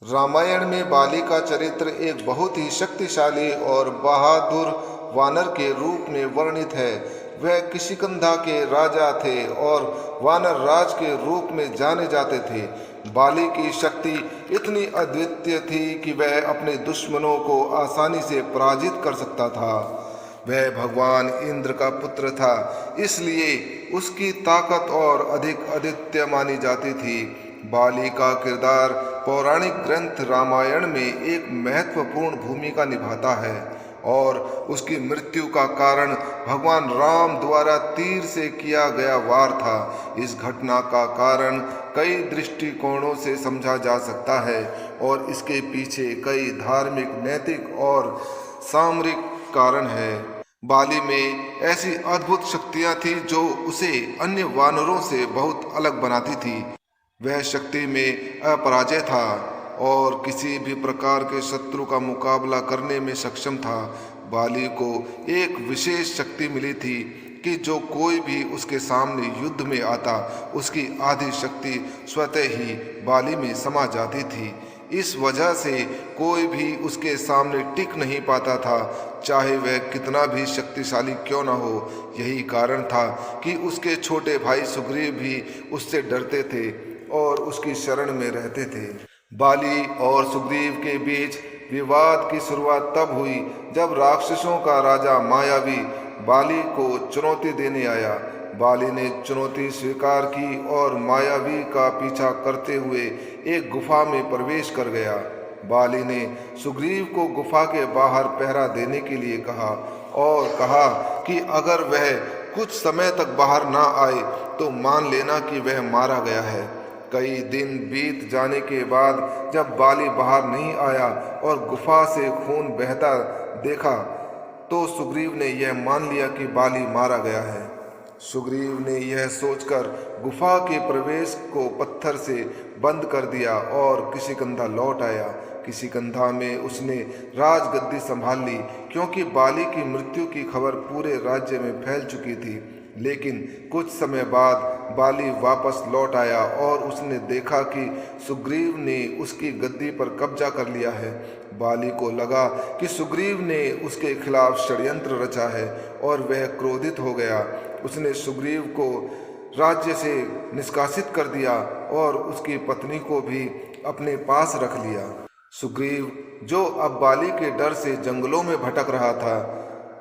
रामायण में बाली का चरित्र एक बहुत ही शक्तिशाली और बहादुर वानर के रूप में वर्णित है। वह किष्किंधा के राजा थे और वानर राज के रूप में जाने जाते थे। बाली की शक्ति इतनी अद्वितीय थी कि वह अपने दुश्मनों को आसानी से पराजित कर सकता था। वह भगवान इंद्र का पुत्र था, इसलिए उसकी ताकत और अधिक अद्वितीय मानी जाती थी। बाली का किरदार पौराणिक ग्रंथ रामायण में एक महत्वपूर्ण भूमिका निभाता है और उसकी मृत्यु का कारण भगवान राम द्वारा तीर से किया गया वार था। इस घटना का कारण कई दृष्टिकोणों से समझा जा सकता है और इसके पीछे कई धार्मिक, नैतिक और सामरिक कारण है। बाली में ऐसी अद्भुत शक्तियां थी जो उसे अन्य वानरों से बहुत अलग बनाती थी। वह शक्ति में अपराजय था और किसी भी प्रकार के शत्रु का मुकाबला करने में सक्षम था। बाली को एक विशेष शक्ति मिली थी कि जो कोई भी उसके सामने युद्ध में आता, उसकी आधी शक्ति स्वतः ही बाली में समा जाती थी। इस वजह से कोई भी उसके सामने टिक नहीं पाता था, चाहे वह कितना भी शक्तिशाली क्यों न हो। यही कारण था कि उसके छोटे भाई सुग्रीव भी उससे डरते थे और उसकी शरण में रहते थे। बाली और सुग्रीव के बीच विवाद की शुरुआत तब हुई जब राक्षसों का राजा मायावी बाली को चुनौती देने आया। बाली ने चुनौती स्वीकार की और मायावी का पीछा करते हुए एक गुफा में प्रवेश कर गया। बाली ने सुग्रीव को गुफा के बाहर पहरा देने के लिए कहा और कहा कि अगर वह कुछ समय तक बाहर ना आए तो मान लेना कि वह मारा गया है। कई दिन बीत जाने के बाद जब बाली बाहर नहीं आया और गुफा से खून बहता देखा तो सुग्रीव ने यह मान लिया कि बाली मारा गया है। सुग्रीव ने यह सोचकर गुफा के प्रवेश को पत्थर से बंद कर दिया और किष्किंधा लौट आया। किष्किंधा में उसने राजगद्दी संभाल ली, क्योंकि बाली की मृत्यु की खबर पूरे राज्य में फैल चुकी थी। लेकिन कुछ समय बाद बाली वापस लौट आया और उसने देखा कि सुग्रीव ने उसकी गद्दी पर कब्जा कर लिया है। बाली को लगा कि सुग्रीव ने उसके खिलाफ षड्यंत्र रचा है और वह क्रोधित हो गया। उसने सुग्रीव को राज्य से निष्कासित कर दिया और उसकी पत्नी को भी अपने पास रख लिया। सुग्रीव, जो अब बाली के डर से जंगलों में भटक रहा था,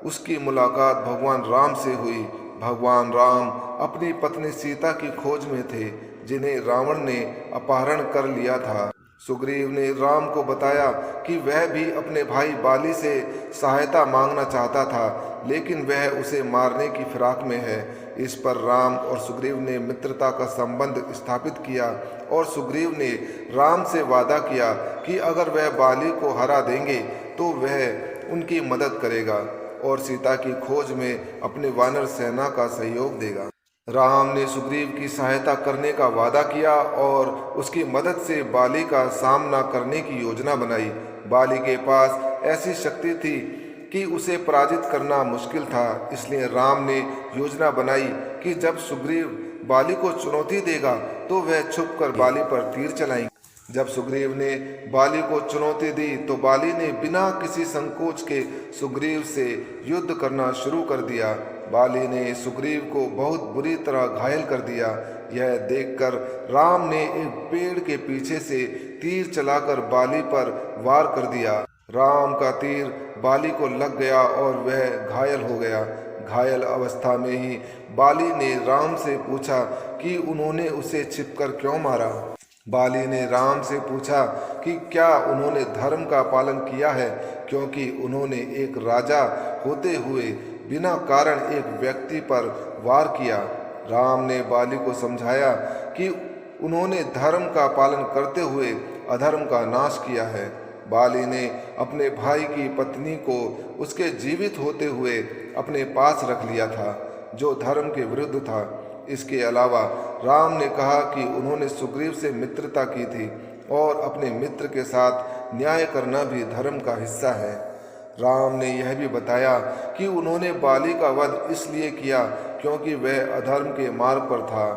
उसकी मुलाकात भगवान राम से हुई। भगवान राम अपनी पत्नी सीता की खोज में थे, जिन्हें रावण ने अपहरण कर लिया था। सुग्रीव ने राम को बताया कि वह भी अपने भाई बाली से सहायता मांगना चाहता था, लेकिन वह उसे मारने की फिराक में है। इस पर राम और सुग्रीव ने मित्रता का संबंध स्थापित किया और सुग्रीव ने राम से वादा किया कि अगर वह बाली को हरा देंगे तो वह उनकी मदद करेगा और सीता की खोज में अपने वानर सेना का सहयोग देगा। राम ने सुग्रीव की सहायता करने का वादा किया और उसकी मदद से बाली का सामना करने की योजना बनाई। बाली के पास ऐसी शक्ति थी कि उसे पराजित करना मुश्किल था, इसलिए राम ने योजना बनाई कि जब सुग्रीव बाली को चुनौती देगा तो वह छुपकर बाली पर तीर चलाएंगे। जब सुग्रीव ने बाली को चुनौती दी तो बाली ने बिना किसी संकोच के सुग्रीव से युद्ध करना शुरू कर दिया। बाली ने सुग्रीव को बहुत बुरी तरह घायल कर दिया। यह देखकर राम ने एक पेड़ के पीछे से तीर चलाकर बाली पर वार कर दिया। राम का तीर बाली को लग गया और वह घायल हो गया। घायल अवस्था में ही बाली ने राम से पूछा कि उन्होंने उसे छिपकर क्यों मारा। बाली ने राम से पूछा कि क्या उन्होंने धर्म का पालन किया है, क्योंकि उन्होंने एक राजा होते हुए बिना कारण एक व्यक्ति पर वार किया। राम ने बाली को समझाया कि उन्होंने धर्म का पालन करते हुए अधर्म का नाश किया है। बाली ने अपने भाई की पत्नी को उसके जीवित होते हुए अपने पास रख लिया था, जो धर्म के विरुद्ध था। इसके अलावा राम ने कहा कि उन्होंने सुग्रीव से मित्रता की थी और अपने मित्र के साथ न्याय करना भी धर्म का हिस्सा है। राम ने यह भी बताया कि उन्होंने बाली का वध इसलिए किया क्योंकि वह अधर्म के मार्ग पर था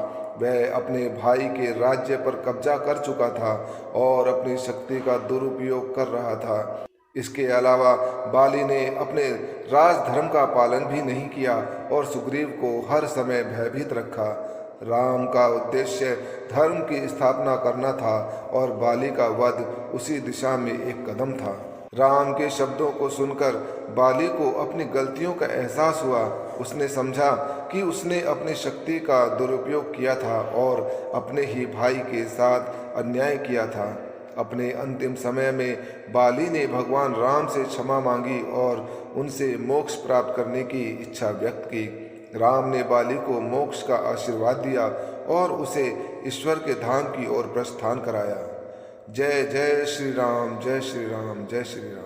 वह अपने भाई के राज्य पर कब्जा कर चुका था और अपनी शक्ति का दुरुपयोग कर रहा था। इसके अलावा बाली ने अपने राजधर्म का पालन भी नहीं किया और सुग्रीव को हर समय भयभीत रखा। राम का उद्देश्य धर्म की स्थापना करना था और बाली का वध उसी दिशा में एक कदम था। राम के शब्दों को सुनकर बाली को अपनी गलतियों का एहसास हुआ। उसने समझा कि उसने अपनी शक्ति का दुरुपयोग किया था और अपने ही भाई के साथ अन्याय किया था। अपने अंतिम समय में बाली ने भगवान राम से क्षमा मांगी और उनसे मोक्ष प्राप्त करने की इच्छा व्यक्त की। राम ने बाली को मोक्ष का आशीर्वाद दिया और उसे ईश्वर के धाम की ओर प्रस्थान कराया। जय जय श्री राम, जय श्री राम, जय श्री राम।